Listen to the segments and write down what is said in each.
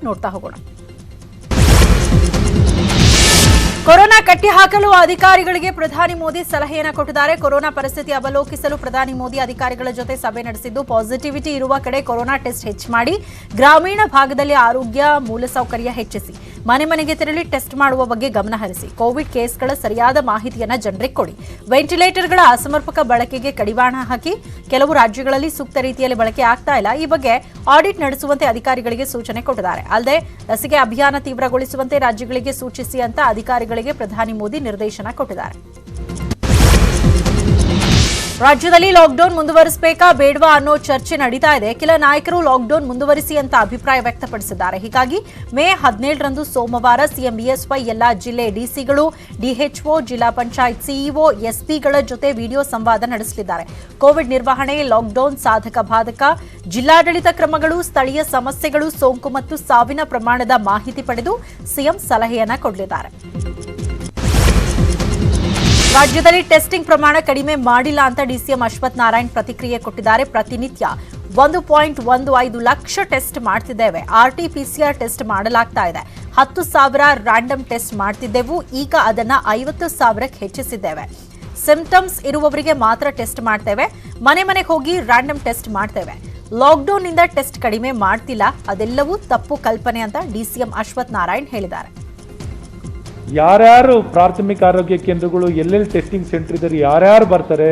ನೋಡ್ತಾ ಹೋಗೋಣ. ಕೊರೋನಾ ಕಟ್ಟಿ ಹಾಕಲು ಅಧಿಕಾರಿಗಳಿಗೆ ಪ್ರಧಾನಿ ಮೋದಿ ಸಲಹೆಯನ್ನು ಕೊಟ್ಟಿದ್ದಾರೆ. ಕೊರೋನಾ ಪರಿಸ್ಥಿತಿ ಅವಲೋಕಿಸಲು ಪ್ರಧಾನಿ ಮೋದಿ ಅಧಿಕಾರಿಗಳ ಜೊತೆ ಸಭೆ ನಡೆಸಿದ್ದು, ಪಾಸಿಟಿವಿಟಿ ಇರುವ ಕಡೆ ಕೊರೋನಾ ಟೆಸ್ಟ್ ಹೆಚ್ಚು ಮಾಡಿ, ಗ್ರಾಮೀಣ ಭಾಗದಲ್ಲಿ ಆರೋಗ್ಯ ಮೂಲಸೌಕರ್ಯ ಹೆಚ್ಚಿಸಿ, ಮನೆ ಮನೆಗೆ ತೆರಳಿ ಟೆಸ್ಟ್ ಮಾಡುವ ಬಗ್ಗೆ ಗಮನ ಹರಿಸಿ, ಕೋವಿಡ್ ಕೇಸ್ಗಳ ಸರಿಯಾದ ಮಾಹಿತಿಯನ್ನು ಜನರಿಗೆ ಕೊಡಿ, ವೆಂಟಿಲೇಟರ್ಗಳ ಅಸಮರ್ಪಕ ಬಳಕೆಗೆ ಕಡಿವಾಣ ಹಾಕಿ, ಕೆಲವು ರಾಜ್ಯಗಳಲ್ಲಿ ಸೂಕ್ತ ರೀತಿಯಲ್ಲಿ ಬಳಕೆ ಆಗ್ತಾ ಇಲ್ಲ, ಈ ಬಗ್ಗೆ ಆಡಿಟ್ ನಡೆಸುವಂತೆ ಅಧಿಕಾರಿಗಳಿಗೆ ಸೂಚನೆ ಕೊಟ್ಟಿದ್ದಾರೆ. ಅಲ್ಲದೆ ಲಸಿಕೆ ಅಭಿಯಾನ ತೀವ್ರಗೊಳಿಸುವಂತೆ ರಾಜ್ಯಗಳಿಗೆ ಸೂಚಿಸಿ ಅಂತ ಅಧಿಕಾರಿಗಳಿಗೆ ಪ್ರಧಾನಿ ಮೋದಿ ನಿರ್ದೇಶನ ಕೊಟ್ಟಿದ್ದಾರೆ. ರಾಜ್ಯದಲ್ಲಿ ಲಾಕ್ಡೌನ್ ಮುಂದುವರಿಸಬೇಕಾ ಬೇಡವಾ ಅನ್ನೋ ಚರ್ಚೆ ನಡೀತಾ ಇದೆ. ಕೆಲ ನಾಯಕರು ಲಾಕ್ಡೌನ್ ಮುಂದುವರಿಸಿ ಅಂತ ಅಭಿಪ್ರಾಯ ವ್ಯಕ್ತಪಡಿಸಿದ್ದಾರೆ. ಹೀಗಾಗಿ ಮೇ 17ರಂದು ಸೋಮವಾರ ಸಿಎಂ ಬಿಎಸ್ವೈ ಎಲ್ಲಾ ಜಿಲ್ಲೆ ಡಿಸಿಗಳು, ಡಿಎಚ್ಒ, ಜಿಲ್ಲಾ ಪಂಚಾಯತ್ ಸಿಇಒ, ಎಸ್ಪಿಗಳ ಜೊತೆ ವಿಡಿಯೋ ಸಂವಾದ ನಡೆಸಲಿದ್ದಾರೆ. ಕೋವಿಡ್ ನಿರ್ವಹಣೆ, ಲಾಕ್ಡೌನ್ ಸಾಧಕ ಬಾಧಕ, ಜಿಲ್ಲಾಡಳಿತ ಕ್ರಮಗಳು, ಸ್ಥಳೀಯ ಸಮಸ್ಯೆಗಳು, ಸೋಂಕು ಮತ್ತು ಸಾವಿನ ಪ್ರಮಾಣದ ಮಾಹಿತಿ ಪಡೆದು ಸಿಎಂ ಸಲಹೆಯನ್ನ ಕೊಡಲಿದ್ದಾರೆ. ರಾಜ್ಯದಲ್ಲಿ ಟೆಸ್ಟಿಂಗ್ ಪ್ರಮಾಣ ಕಡಿಮೆ ಮಾಡಿಲ್ಲ ಅಂತ ಡಿಸಿಎಂ ಅಶ್ವಥ್ ನಾರಾಯಣ್ ಪ್ರತಿಕ್ರಿಯೆ ಕೊಟ್ಟಿದ್ದಾರೆ. ಪ್ರತಿನಿತ್ಯ 1.15 ಲಕ್ಷ ಟೆಸ್ಟ್ ಮಾಡ್ತಿದ್ದೇವೆ. ಆರ್ಟಿಪಿಸಿಆರ್ ಟೆಸ್ಟ್ ಮಾಡಲಾಗ್ತಾ ಇದೆ. 10,000 ರ್ಯಾಂಡಮ್ ಟೆಸ್ಟ್ ಮಾಡ್ತಿದ್ದೆವು, ಈಗ ಅದನ್ನ 50,000ಕ್ಕೆ ಹೆಚ್ಚಿಸಿದ್ದೇವೆ. ಸಿಂಪ್ಟಮ್ಸ್ ಇರುವವರಿಗೆ ಮಾತ್ರ ಟೆಸ್ಟ್ ಮಾಡ್ತೇವೆ, ಮನೆ ಮನೆಗೆ ಹೋಗಿ ರ್ಯಾಂಡಮ್ ಟೆಸ್ಟ್ ಮಾಡ್ತೇವೆ. ಲಾಕ್ಡೌನ್ನಿಂದ ಟೆಸ್ಟ್ ಕಡಿಮೆ ಮಾಡ್ತಿಲ್ಲ, ಅದೆಲ್ಲವೂ ತಪ್ಪು ಕಲ್ಪನೆ ಅಂತ ಡಿಸಿಎಂ ಅಶ್ವಥ್ ನಾರಾಯಣ್ ಹೇಳಿದ್ದಾರೆ. ಯಾರ್ಯಾರು ಪ್ರಾಥಮಿಕ ಆರೋಗ್ಯ ಕೇಂದ್ರಗಳು ಎಲ್ಲೆಲ್ಲಿ ಟೆಸ್ಟಿಂಗ್ ಸೆಂಟರ್ ಇದ್ದಾರೆ, ಯಾರ್ಯಾರು ಬರ್ತಾರೆ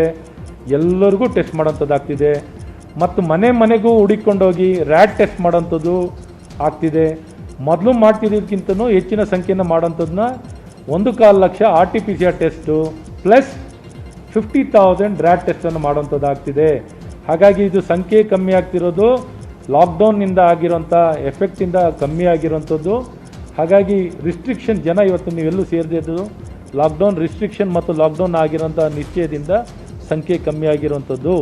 ಎಲ್ಲರಿಗೂ ಟೆಸ್ಟ್ ಮಾಡೋಂಥದ್ದಾಗ್ತಿದೆ. ಮತ್ತು ಮನೆ ಮನೆಗೂ ಹುಡುಕೊಂಡೋಗಿ ರ್ಯಾಟ್ ಟೆಸ್ಟ್ ಮಾಡೋಂಥದ್ದು ಆಗ್ತಿದೆ. ಮೊದಲು ಮಾಡ್ತಿದ್ದಕ್ಕಿಂತನೂ ಹೆಚ್ಚಿನ ಸಂಖ್ಯೆಯನ್ನು ಮಾಡೋಂಥದ್ದನ್ನ 1.25 lakh RT-PCR test plus 50,000 RAT ಟೆಸ್ಟನ್ನು ಮಾಡೋಂಥದ್ದಾಗ್ತಿದೆ. ಹಾಗಾಗಿ ಇದು ಸಂಖ್ಯೆ ಕಮ್ಮಿ ಆಗ್ತಿರೋದು ಲಾಕ್ಡೌನ್ನಿಂದ ಆಗಿರೋಂಥ ಎಫೆಕ್ಟಿಂದ ಕಮ್ಮಿ ಆಗಿರೋಂಥದ್ದು. ಹಾಗಾಗಿ ರಿಸ್ಟ್ರಿಕ್ಷನ್ ಜನ ಇವತ್ತು ನೀವೆಲ್ಲೂ ಸೇರಿದ್ದು ಲಾಕ್ಡೌನ್ ರಿಸ್ಟ್ರಿಕ್ಷನ್ ಮತ್ತು ಲಾಕ್ಡೌನ್ ಆಗಿರೋಂಥ ನಿಶ್ಚಯದಿಂದ ಸಂಖ್ಯೆ ಕಮ್ಮಿ ಆಗಿರುವಂಥದ್ದು.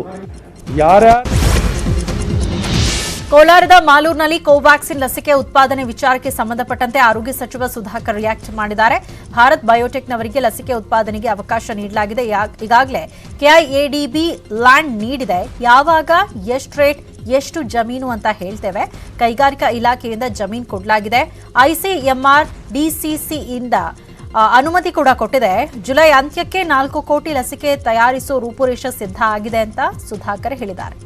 ಕೋಲಾರದ ಮಾಲೂರಿನಲ್ಲಿ ಕೋವ್ಯಾಕ್ಸಿನ್ ಲಸಿಕೆ ಉತ್ಪಾದನೆ ವಿಚಾರಕ್ಕೆ ಸಂಬಂಧಪಟ್ಟಂತೆ ಆರೋಗ್ಯ ಸಚಿವ ಸುಧಾಕರ್ ರಿಯಾಕ್ಟ್ ಮಾಡಿದ್ದಾರೆ. ಭಾರತ್ ಬಯೋಟೆಕ್ನವರಿಗೆ ಲಸಿಕೆ ಉತ್ಪಾದನೆಗೆ ಅವಕಾಶ ನೀಡಲಾಗಿದೆ. ಈಗಾಗಲೇ ಕೆಐಎಡಿಬಿ ಲ್ಯಾಂಡ್ ನೀಡಿದೆ. ಯಾವಾಗ, ಎಷ್ಟು ರೇಟ್, ಎಷ್ಟು ಜಮೀನು ಅಂತ ಹೇಳ್ತೇವೆ. ಕೈಗಾರಿಕಾ ಇಲಾಖೆಯಿಂದ ಜಮೀನು ಕೊಡಲಾಗಿದೆ. ಐಸಿಎಂಆರ್ ಡಿಸಿಸಿಯಿಂದ ಅನುಮತಿ ಕೂಡ ಕೊಟ್ಟಿದೆ. ಜುಲೈ ಅಂತ್ಯಕ್ಕೆ 4 ಕೋಟಿ ಲಸಿಕೆ ತಯಾರಿಸುವ ರೂಪುರೇಷೆ ಸಿದ್ಧ ಆಗಿದೆ ಅಂತ ಸುಧಾಕರ್ ಹೇಳಿದ್ದಾರೆ.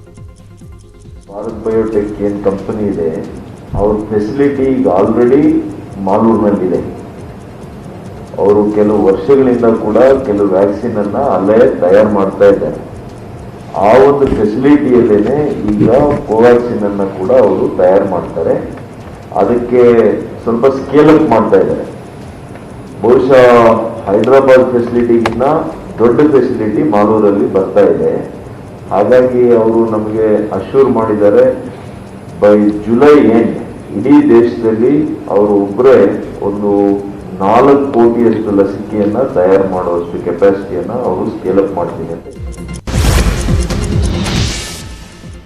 ಭಾರತ್ ಬಯೋಟೆಕ್ ಏನು ಕಂಪನಿ ಇದೆ, ಅವ್ರ ಫೆಸಿಲಿಟಿ ಈಗ ಆಲ್ರೆಡಿ ಮಾಲೂರಿನಲ್ಲಿದೆ. ಅವರು ಕೆಲವು ವರ್ಷಗಳಿಂದ ಕೂಡ ಕೆಲವು ವ್ಯಾಕ್ಸಿನ್ ಅನ್ನ ಅಲ್ಲೇ ತಯಾರು ಮಾಡ್ತಾ ಇದ್ದಾರೆ. ಆ ಒಂದು ಫೆಸಿಲಿಟಿಯಲ್ಲೇನೆ ಈಗ ಕೋವ್ಯಾಕ್ಸಿನ್ ಅನ್ನ ಕೂಡ ಅವರು ತಯಾರು ಮಾಡ್ತಾರೆ. ಅದಕ್ಕೆ ಸ್ವಲ್ಪ ಸ್ಕೇಲ್ ಅಪ್ ಮಾಡ್ತಾ ಇದ್ದಾರೆ. ಬಹುಶಃ ಹೈದರಾಬಾದ್ ಫೆಸಿಲಿಟಿಗಿನ್ನ ದೊಡ್ಡ ಫೆಸಿಲಿಟಿ ಮಾಲೂರಲ್ಲಿ ಬರ್ತಾ ಇದೆ. ಹಾಗಾಗಿ ಅವರು ನಮಗೆ ಅಶ್ಯೂರ್ ಮಾಡಿದ್ದಾರೆ, ಬೈ ಜುಲೈ ಎಂಡ್ ಇಡೀ ದೇಶದಲ್ಲಿ ಅವರು ಒಬ್ಬರೇ ಒಂದು 4 ಕೋಟಿಯಷ್ಟು ಲಸಿಕೆಯನ್ನ ತಯಾರು ಮಾಡುವಷ್ಟು ಕೆಪಾಸಿಟಿಯನ್ನ ಅವರು ಸ್ಕೇಲ್ ಅಪ್ ಮಾಡ್ತೀನಿ ಅಂತ.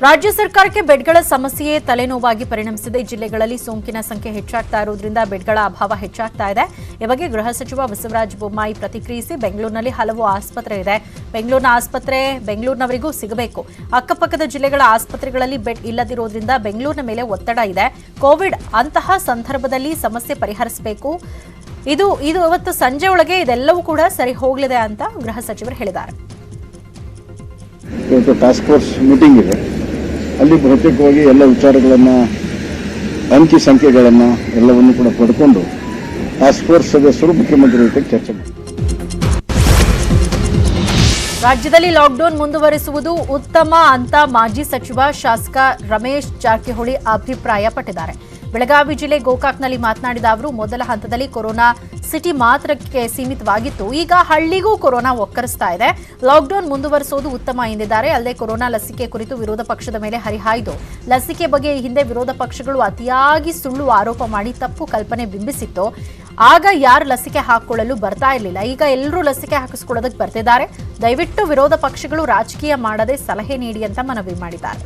ರಾಜ್ಯ ಸರ್ಕಾರಕ್ಕೆ ಬೆಡ್ಗಳ ಸಮಸ್ಯೆಯೇ ತಲೆನೋವಾಗಿ ಪರಿಣಮಿಸಿದೆ. ಜಿಲ್ಲೆಗಳಲ್ಲಿ ಸೋಂಕಿನ ಸಂಖ್ಯೆ ಹೆಚ್ಚಾಗ್ತಾ ಇರುವುದರಿಂದ ಬೆಡ್ಗಳ ಅಭಾವ ಹೆಚ್ಚಾಗ್ತಾ ಇದೆ. ಈ ಬಗ್ಗೆ ಗೃಹ ಸಚಿವ ಬಸವರಾಜ ಬೊಮ್ಮಾಯಿ ಪ್ರತಿಕ್ರಿಯಿಸಿ, ಬೆಂಗಳೂರಿನಲ್ಲಿ ಹಲವು ಆಸ್ಪತ್ರೆ ಇದೆ. ಬೆಂಗಳೂರಿನ ಆಸ್ಪತ್ರೆ ಬೆಂಗಳೂರಿನವರಿಗೂ ಸಿಗಬೇಕು. ಅಕ್ಕಪಕ್ಕದ ಜಿಲ್ಲೆಗಳ ಆಸ್ಪತ್ರೆಗಳಲ್ಲಿ ಬೆಡ್ ಇಲ್ಲದಿರುವುದರಿಂದ ಬೆಂಗಳೂರಿನ ಮೇಲೆ ಒತ್ತಡ ಇದೆ. ಕೋವಿಡ್ ಅಂತಹ ಸಂದರ್ಭದಲ್ಲಿ ಸಮಸ್ಯೆ ಪರಿಹರಿಸಬೇಕು. ಇದು ಇವತ್ತು ಸಂಜೆ ಒಳಗೆ ಇದೆಲ್ಲವೂ ಕೂಡ ಸರಿ ಹೋಗಲಿದೆ ಅಂತ ಗೃಹ ಸಚಿವರು ಹೇಳಿದ್ದಾರೆ. ಇವತ್ತು ಟಾಸ್ಕ್ ಫೋರ್ಸ್ ಮೀಟಿಂಗ್ ಇದೆ. ಅಲ್ಲಿ ಬಹುತೇಕವಾಗಿ ಎಲ್ಲ ವಿಚಾರಗಳನ್ನು, ಅಂಕಿ ಸಂಖ್ಯೆಗಳನ್ನು ಎಲ್ಲವನ್ನು ಕೂಡ ಪಡ್ಕೊಂಡು ಟಾಸ್ಕ್ ಫೋರ್ಸ್ ಸದಸ್ಯರು ಮುಖ್ಯಮಂತ್ರಿ ಜೊತೆ ಚರ್ಚೆ ಮಾಡಿ. ರಾಜ್ಯದಲ್ಲಿ ಲಾಕ್ಡೌನ್ ಮುಂದುವರಿಸುವುದು ಉತ್ತಮ ಅಂತ ಮಾಜಿ ಸಚಿವ ಶಾಸಕ ರಮೇಶ್ ಜಾರಕಿಹೊಳಿ ಅಭಿಪ್ರಾಯಪಟ್ಟಿದ್ದಾರೆ. ಬೆಳಗಾವಿ ಜಿಲ್ಲೆ ಗೋಕಾಕ್ನಲ್ಲಿ ಮಾತನಾಡಿದ ಅವರು, ಮೊದಲ ಹಂತದಲ್ಲಿ ಕೊರೋನಾ ಸಿಟಿ ಮಾತ್ರಕ್ಕೆ ಸೀಮಿತವಾಗಿತ್ತು, ಈಗ ಹಳ್ಳಿಗೂ ಕೊರೋನಾ ಒಕ್ಕರಿಸ್ತಾ ಇದೆ. ಲಾಕ್ಡೌನ್ ಮುಂದುವರಿಸುವುದು ಉತ್ತಮ ಎಂದಿದ್ದಾರೆ. ಅಲ್ಲದೆ ಕೊರೋನಾ ಲಸಿಕೆ ಕುರಿತು ವಿರೋಧ ಪಕ್ಷದ ಮೇಲೆ ಹರಿಹಾಯ್ದು ಲಸಿಕೆ ಬಗ್ಗೆ ಈ ಹಿಂದೆ ವಿರೋಧ ಪಕ್ಷಗಳು ಅತಿಯಾಗಿ ಸುಳ್ಳು ಆರೋಪ ಮಾಡಿ ತಪ್ಪು ಕಲ್ಪನೆ ಬಿಂಬಿಸಿತ್ತು. ಆಗ ಯಾರು ಲಸಿಕೆ ಹಾಕೊಳ್ಳಲು ಬರ್ತಾ ಇರಲಿಲ್ಲ, ಈಗ ಎಲ್ಲರೂ ಲಸಿಕೆ ಹಾಕಿಸ್ಕೊಳ್ಳೋದಕ್ಕೆ ಬರ್ತಿದ್ದಾರೆ. ದಯವಿಟ್ಟು ವಿರೋಧ ಪಕ್ಷಗಳು ರಾಜಕೀಯ ಮಾಡದೆ ಸಲಹೆ ನೀಡಿ ಅಂತ ಮನವಿ ಮಾಡಿದ್ದಾರೆ.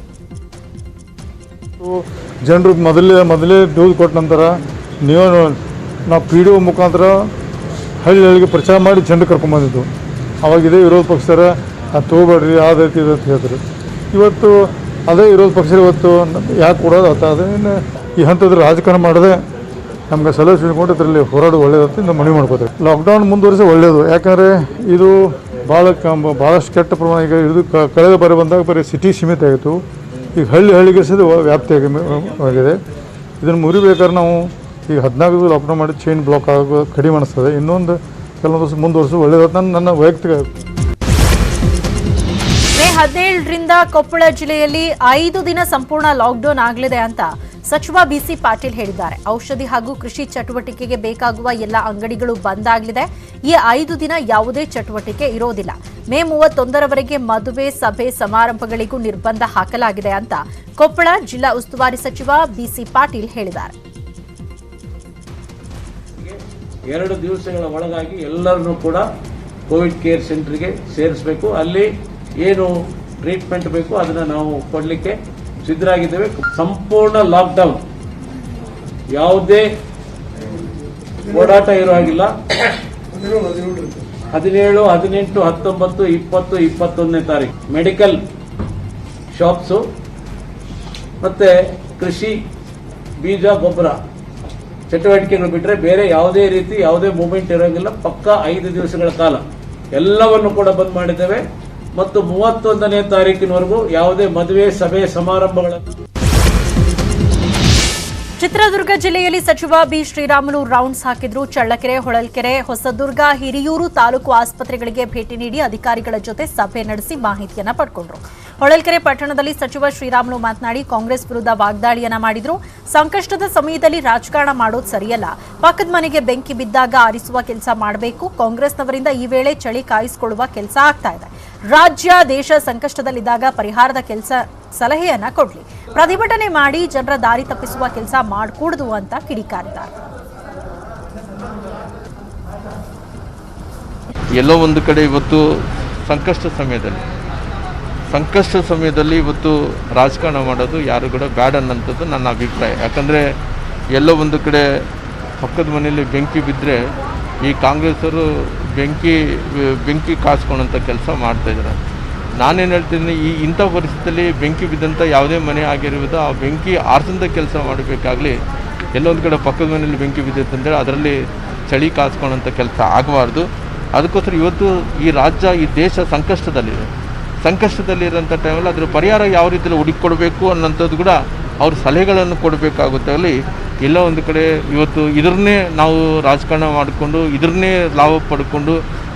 ಜನರು ಮೊದಲೇ ಡೋಸ್ ಕೊಟ್ಟ ನಂತರ ನಾವು PDO ಮುಖಾಂತರ ಹಳ್ಳಿಗಳಿಗೆ ಪ್ರಚಾರ ಮಾಡಿ ಜನರು ಕರ್ಕೊಂಡ್ಬಂದಿದ್ದು. ಅವಾಗಿದೆ ವಿರೋಧ ಪಕ್ಷರ ಅದು ತೊಗೋಬೇಡ್ರಿ, ಅದು ಅಂತ ಹೇಳಿದ್ರು. ಇವತ್ತು ಅದೇ ವಿರೋಧ ಪಕ್ಷ ಇವತ್ತು ಯಾಕೆ ಕೊಡೋದು ಅದೇನು ಈ ಹಂತದಲ್ಲಿ ರಾಜಕಾರಣ ಮಾಡದೆ ನಮ್ಗೆ ಸಲಹೆ ತಿಳ್ಕೊಂಡು ಇದರಲ್ಲಿ ಹೋರಾಡೋದು ಒಳ್ಳೆಯದಂತ ಇಂದ ಮನವಿ ಮಾಡ್ಕೋತೀವಿ. ಲಾಕ್ಡೌನ್ ಮುಂದುವರಿಸಿ ಒಳ್ಳೆಯದು, ಯಾಕಂದರೆ ಇದು ಭಾಳಷ್ಟು ಕೆಟ್ಟ ಪ್ರಮಾಣ. ಈಗ ಇದು ಕಳೆದ ಬಾರಿ ಬಂದಾಗ ಬರೀ ಸಿಟಿ ಸೀಮಿತ ಆಗಿತ್ತು, ಈಗ ಹಳ್ಳಿಗೆ ಸಹಿತ ವ್ಯಾಪ್ತಿಯಾಗಿದೆ. ಇದನ್ನು ಮುರಿಬೇಕಾದ್ರೆ ನಾವು ಈಗ 14 ಲಾಕ್ಡೌನ್ ಮಾಡಿ ಚೈನ್ ಬ್ಲಾಕ್ ಆಗೋ ಕಡಿಮೆ ಅನಿಸ್ತದೆ. ಇನ್ನೊಂದು ಕೆಲವೊಂದು ಮುಂದುವರಿಸಿ ಒಳ್ಳೆಯದಂತ ನನ್ನ ವೈಯಕ್ತಿಕ. ಮೇ 17ರಿಂದ ಕೊಪ್ಪಳ ಜಿಲ್ಲೆಯಲ್ಲಿ 5 ದಿನ ಸಂಪೂರ್ಣ ಲಾಕ್ಡೌನ್ ಆಗಲಿದೆ ಅಂತ ಸಚಿವ ಬಿಸಿ ಪಾಟೀಲ್ ಹೇಳಿದ್ದಾರೆ. ಔಷಧಿ ಹಾಗೂ ಕೃಷಿ ಚಟುವಟಿಕೆಗೆ ಬೇಕಾಗುವ ಎಲ್ಲ ಅಂಗಡಿಗಳು ಬಂದ್ ಆಗಲಿದೆ. ಈ 5 ದಿನ ಯಾವುದೇ ಚಟುವಟಿಕೆ ಇರೋದಿಲ್ಲ. ಮೇ 31ರವರೆಗೆ ಮದುವೆ, ಸಭೆ, ಸಮಾರಂಭಗಳಿಗೂ ನಿರ್ಬಂಧ ಹಾಕಲಾಗಿದೆ ಅಂತ ಕೊಪ್ಪಳ ಜಿಲ್ಲಾ ಉಸ್ತುವಾರಿ ಸಚಿವ ಬಿಸಿ ಪಾಟೀಲ್ ಹೇಳಿದ್ದಾರೆ. 2 ದಿವಸಗಳ ಒಳಗಾಗಿ ಎಲ್ಲರನ್ನೂ ಕೂಡ ಕೋವಿಡ್ ಕೇರ್ ಸೆಂಟರ್ಗೆ ಸೇರಿಸಬೇಕು. ಅಲ್ಲಿ ಏನು ಟ್ರೀಟ್ಮೆಂಟ್ ಬೇಕು ಅದನ್ನು ನಾವು ಕೊಡಲಿಕ್ಕೆ ಸಿದ್ಧರಾಗಿದ್ದೇವೆ. ಸಂಪೂರ್ಣ ಲಾಕ್ಡೌನ್, ಯಾವುದೇ ಓಡಾಟ ಇರೋ ಹಾಗಿಲ್ಲ. 17, 18, 19, 20, 21ನೇ ತಾರೀಕು ಮೆಡಿಕಲ್ ಶಾಪ್ಸು ಮತ್ತೆ ಕೃಷಿ ಬೀಜ ಗೊಬ್ಬರ ಚಟುವಟಿಕೆಗಳು ಬಿಟ್ಟರೆ ಬೇರೆ ಯಾವುದೇ ರೀತಿ ಯಾವುದೇ ಮೂವ್ಮೆಂಟ್ ಇರೋಂಗಿಲ್ಲ. ಪಕ್ಕ 5 ದಿವಸಗಳ ಕಾಲ ಎಲ್ಲವನ್ನು ಕೂಡ ಬಂದ್ ಮಾಡಿದ್ದೇವೆ ಮತ್ತು 31ನೇ ತಾರೀಕಿನವರೆಗೂ ಯಾವುದೇ ಮದುವೆ, ಸಭೆ, ಸಮಾರಂಭಗಳನ್ನು. ಚಿತ್ರದುರ್ಗ ಜಿಲ್ಲೆಯಲ್ಲಿ ಸಚಿವ ಬಿ ಶ್ರೀರಾಮುಲು ರೌಂಡ್ಸ್ ಹಾಕಿದ್ರು. ಚಳ್ಳಕೆರೆ, ಹೊಳಲ್ಕೆರೆ, ಹೊಸದುರ್ಗ, ಹಿರಿಯೂರು ತಾಲೂಕು ಆಸ್ಪತ್ರೆಗಳಿಗೆ ಭೇಟಿ ನೀಡಿ ಅಧಿಕಾರಿಗಳ ಜೊತೆ ಸಭೆ ನಡೆಸಿ ಮಾಹಿತಿಯನ್ನ ಪಡ್ಕೊಂಡ್ರು. ಹೊಳಲ್ಕೆರೆ ಪಟ್ಟಣದಲ್ಲಿ ಸಚಿವ ಶ್ರೀರಾಮುಲು ಮಾತನಾಡಿ ಕಾಂಗ್ರೆಸ್ ವಿರುದ್ಧ ವಾಗ್ದಾಳಿಯನ್ನ ಮಾಡಿದ್ರು. ಸಂಕಷ್ಟದ ಸಮಯದಲ್ಲಿ ರಾಜಕಾರಣ ಮಾಡೋದು ಸರಿಯಲ್ಲ. ಪಕ್ಕದ ಮನೆಗೆ ಬೆಂಕಿ ಬಿದ್ದಾಗ ಆರಿಸುವ ಕೆಲಸ ಮಾಡಬೇಕು. ಕಾಂಗ್ರೆಸ್ನವರಿಂದ ಈ ವೇಳೆ ಚಳಿ ಕಾಯಿಸಿಕೊಳ್ಳುವ ಕೆಲಸ ಆಗ್ತಾ ಇದೆ. ರಾಜ್ಯ, ದೇಶ ಸಂಕಷ್ಟದಲ್ಲಿದ್ದಾಗ ಪರಿಹಾರದ ಕೆಲಸ ಸಲಹೆಯನ್ನ ಕೊಡ್ಲಿ. ಪ್ರತಿಭಟನೆ ಮಾಡಿ ಜನರ ದಾರಿ ತಪ್ಪಿಸುವ ಕೆಲಸ ಮಾಡಕೂಡದು ಅಂತ ಕಿಡಿಕಾರಿದ್ದಾರೆ. ಎಲ್ಲೋ ಒಂದು ಕಡೆ ಇವತ್ತು ಸಂಕಷ್ಟ ಸಮಯದಲ್ಲಿ ಇವತ್ತು ರಾಜಕಾರಣ ಮಾಡೋದು ಯಾರು ಕೂಡ ಬ್ಯಾಡ್ ಅನ್ನೋಂಥದ್ದು ನನ್ನ ಅಭಿಪ್ರಾಯ. ಯಾಕಂದರೆ ಎಲ್ಲೋ ಒಂದು ಕಡೆ ಪಕ್ಕದ ಮನೆಯಲ್ಲಿ ಬೆಂಕಿ ಬಿದ್ದರೆ ಈ ಕಾಂಗ್ರೆಸ್ಸವರು ಬೆಂಕಿ ಕಾಸ್ಕೊಳ್ಳೋಂಥ ಕೆಲಸ ಮಾಡ್ತಾಯಿದ್ದಾರೆ. ನಾನೇನು ಹೇಳ್ತೀನಿ, ಇಂಥ ಪರಿಸ್ಥಿತಿಯಲ್ಲಿ ಬೆಂಕಿ ಬಿದ್ದಂಥ ಯಾವುದೇ ಮನೆ ಆಗಿರುವುದು ಆ ಬೆಂಕಿ ಆರಿಸೋಂಥ ಕೆಲಸ ಮಾಡಬೇಕಾಗಲಿ. ಎಲ್ಲೊಂದು ಕಡೆ ಪಕ್ಕದ ಮನೆಯಲ್ಲಿ ಬೆಂಕಿ ಬಿದ್ದಿತ್ತಂದರೆ ಅದರಲ್ಲಿ ಚಳಿ ಕಾಸ್ಕೊಳ್ಳೋಂಥ ಕೆಲಸ ಆಗಬಾರ್ದು. ಅದಕ್ಕೋಸ್ಕರ ಇವತ್ತು ಈ ರಾಜ್ಯ, ಈ ದೇಶ ಸಂಕಷ್ಟದಲ್ಲಿರೋಂಥ ಟೈಮಲ್ಲಿ ಅದರ ಪರಿಹಾರ ಯಾವ ರೀತಿಯಲ್ಲಿ ಹುಡುಕಿಕೊಡ್ಬೇಕು ಅನ್ನೋಂಥದ್ದು ಕೂಡ ಅವ್ರ ಸಲಹೆಗಳನ್ನು ಕೊಡಬೇಕಾಗುತ್ತೆ. ಅಲ್ಲಿ ಎಲ್ಲ ಒಂದು ಕಡೆ ಇವತ್ತು ಇದನ್ನೇ ನಾವು ರಾಜಕಾರಣ ಮಾಡಿಕೊಂಡು ಇದನ್ನೇ ಲಾಭ ಪಡ್ಕೊಂಡು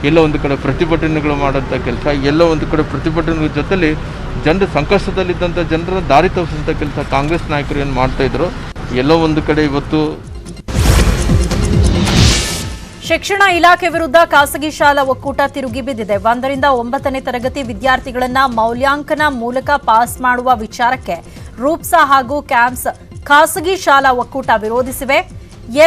ಎಲ್ಲ ಒಂದು ಕಡೆ ಪ್ರತಿಭಟನೆಗಳು ಮಾಡೋಂಥ ಕೆಲಸ, ಎಲ್ಲ ಒಂದು ಕಡೆ ಪ್ರತಿಭಟನೆಗಳ ಜೊತೆಲಿ ಜನರು ಸಂಕಷ್ಟದಲ್ಲಿದ್ದಂಥ ಜನರನ್ನು ದಾರಿ ತಪ್ಪಿಸೋಂಥ ಕೆಲಸ ಕಾಂಗ್ರೆಸ್ ನಾಯಕರು ಏನು ಮಾಡ್ತಾಯಿದ್ರು. ಎಲ್ಲೋ ಒಂದು ಕಡೆ ಇವತ್ತು ಶಿಕ್ಷಣ ಇಲಾಖೆ ವಿರುದ್ಧ ಖಾಸಗಿ ಶಾಲಾ ಒಕ್ಕೂಟ ತಿರುಗಿ ಬಿದ್ದಿದೆ. 1ರಿಂದ 9ನೇ ತರಗತಿ ವಿದ್ಯಾರ್ಥಿಗಳನ್ನ ಮೌಲ್ಯಾಂಕನ ಮೂಲಕ ಪಾಸ್ ಮಾಡುವ ವಿಚಾರಕ್ಕೆ ರೂಪ್ಸಾ ಹಾಗೂ ಕ್ಯಾಂಪ್ಸ್ ಖಾಸಗಿ ಶಾಲಾ ಒಕ್ಕೂಟ ವಿರೋಧಿಸಿವೆ.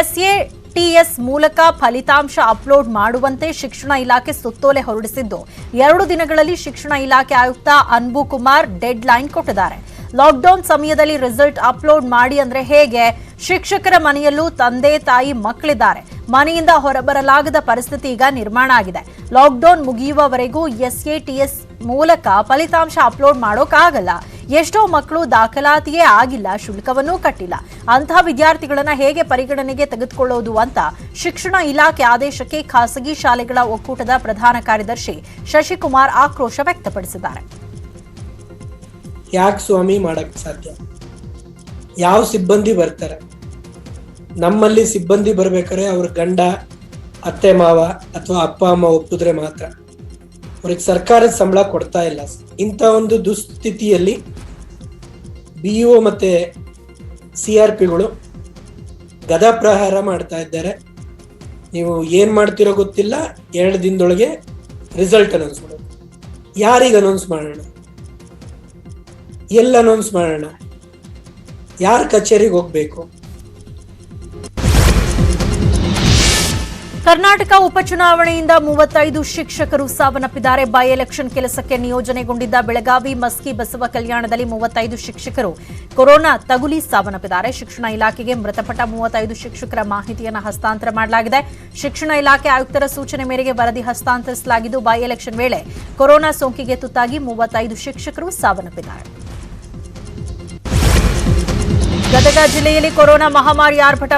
SATS ಮೂಲಕ ಫಲಿತಾಂಶ ಅಪ್ಲೋಡ್ ಮಾಡುವಂತೆ ಶಿಕ್ಷಣ ಇಲಾಖೆ ಸುತ್ತೋಲೆ ಹೊರಡಿಸಿದ್ದು 2 ದಿನಗಳಲ್ಲಿ ಶಿಕ್ಷಣ ಇಲಾಖೆ ಆಯುಕ್ತ ಅನ್ಬು ಕುಮಾರ್ ಡೆಡ್ ಲೈನ್ ಕೊಟ್ಟಿದ್ದಾರೆ. ಲಾಕ್ಡೌನ್ ಸಮಯದಲ್ಲಿ ರಿಸಲ್ಟ್ ಅಪ್ಲೋಡ್ ಮಾಡಿ ಅಂದ್ರೆ ಹೇಗೆ? ಶಿಕ್ಷಕರ ಮನೆಯಲ್ಲೂ ತಂದೆ ತಾಯಿ ಮಕ್ಕಳಿದ್ದಾರೆ. ಮನೆಯಿಂದ ಹೊರಬರಲಾಗದ ಪರಿಸ್ಥಿತಿ ಈಗ ನಿರ್ಮಾಣ ಆಗಿದೆ. ಲಾಕ್ಡೌನ್ ಮುಗಿಯುವವರೆಗೂ SATS ಮೂಲಕ ಫಲಿತಾಂಶ ಅಪ್ಲೋಡ್ ಮಾಡೋಕ್ಕಾಗಲ್ಲ. ಎಷ್ಟೋ ಮಕ್ಕಳು ದಾಖಲಾತಿಯೇ ಆಗಿಲ್ಲ, ಶುಲ್ಕವನ್ನೂ ಕಟ್ಟಿಲ್ಲ. ಅಂತಹ ವಿದ್ಯಾರ್ಥಿಗಳನ್ನ ಹೇಗೆ ಪರಿಗಣನೆಗೆ ತೆಗೆದುಕೊಳ್ಳೋದು ಅಂತ ಶಿಕ್ಷಣ ಇಲಾಖೆ ಆದೇಶಕ್ಕೆ ಖಾಸಗಿ ಶಾಲೆಗಳ ಒಕ್ಕೂಟದ ಪ್ರಧಾನ ಕಾರ್ಯದರ್ಶಿ ಶಶಿಕುಮಾರ್ ಆಕ್ರೋಶ ವ್ಯಕ್ತಪಡಿಸಿದ್ದಾರೆ. ಯಾಕೆ ಸ್ವಾಮಿ ಮಾಡಕ್ ಸಾಧ್ಯ? ಯಾವ ಸಿಬ್ಬಂದಿ ಬರ್ತಾರೆ? ನಮ್ಮಲ್ಲಿ ಸಿಬ್ಬಂದಿ ಬರ್ಬೇಕಾದ್ರೆ ಅವ್ರ ಗಂಡ, ಅತ್ತೆ ಮಾವ ಅಥವಾ ಅಪ್ಪ ಅಮ್ಮ ಒಪ್ಪಿದ್ರೆ ಮಾತ್ರ. ಅವ್ರಿಗೆ ಸರ್ಕಾರದ ಸಂಬಳ ಕೊಡ್ತಾ ಇಲ್ಲ. ಇಂಥ ಒಂದು ದುಸ್ಥಿತಿಯಲ್ಲಿ BO ಮತ್ತೆ CRPಗಳು ಗದಾ ಪ್ರಹಾರ ಮಾಡ್ತಾ ಇದ್ದಾರೆ. ನೀವು ಏನ್ ಮಾಡ್ತಿರೋ ಗೊತ್ತಿಲ್ಲ, 2 ದಿನದೊಳಗೆ ರಿಸಲ್ಟ್ ಅನೌನ್ಸ್ ಮಾಡೋದು. ಯಾರಿಗೆ ಅನೌನ್ಸ್ ಮಾಡೋಣ? ಎಲ್ಲ ಅನೌನ್ಸ್ ಮಾಡೋಣ? ಯಾರ ಕಚೇರಿಗೆ ಹೋಗ್ಬೇಕು? ಕರ್ನಾಟಕ ಉಪಚುನಾವಣೆಯಿಂದ 35 ಶಿಕ್ಷಕರು ಸಾವನ್ನಪ್ಪಿದ್ದಾರೆ. ಬೈ ಎಲೆಕ್ಷನ್ ಕೆಲಸಕ್ಕೆ ನಿಯೋಜನೆಗೊಂಡಿದ್ದ ಬೆಳಗಾವಿ ಮಸ್ಕಿ ಬಸವ ಕಲ್ಯಾಣದಲ್ಲಿ 35 ಶಿಕ್ಷಕರು ಕೊರೋನಾ ತಗುಲಿ ಸಾವನ್ನಪ್ಪಿದ್ದಾರೆ. ಶಿಕ್ಷಣ ಇಲಾಖೆಗೆ ಮೃತಪಟ್ಟ 35 ಶಿಕ್ಷಕರ ಮಾಹಿತಿಯನ್ನು ಹಸ್ತಾಂತರ ಮಾಡಲಾಗಿದೆ. ಶಿಕ್ಷಣ ಇಲಾಖೆ ಆಯುಕ್ತರ ಸೂಚನೆ ಮೇರೆಗೆ ವರದಿ ಹಸ್ತಾಂತರಿಸಲಾಗಿದ್ದು, ಬೈ ಎಲೆಕ್ಷನ್ ವೇಳೆ ಕೊರೋನಾ ಸೋಂಕಿಗೆ ತುತ್ತಾಗಿ 35 ಶಿಕ್ಷಕರು ಸಾವನ್ನಪ್ಪಿದ್ದಾರೆ. ಗದಗ ಜಿಲ್ಲೆಯಲ್ಲಿ ಕೊರೋನಾ ಮಹಾಮಾರಿ ಆರ್ಭಟ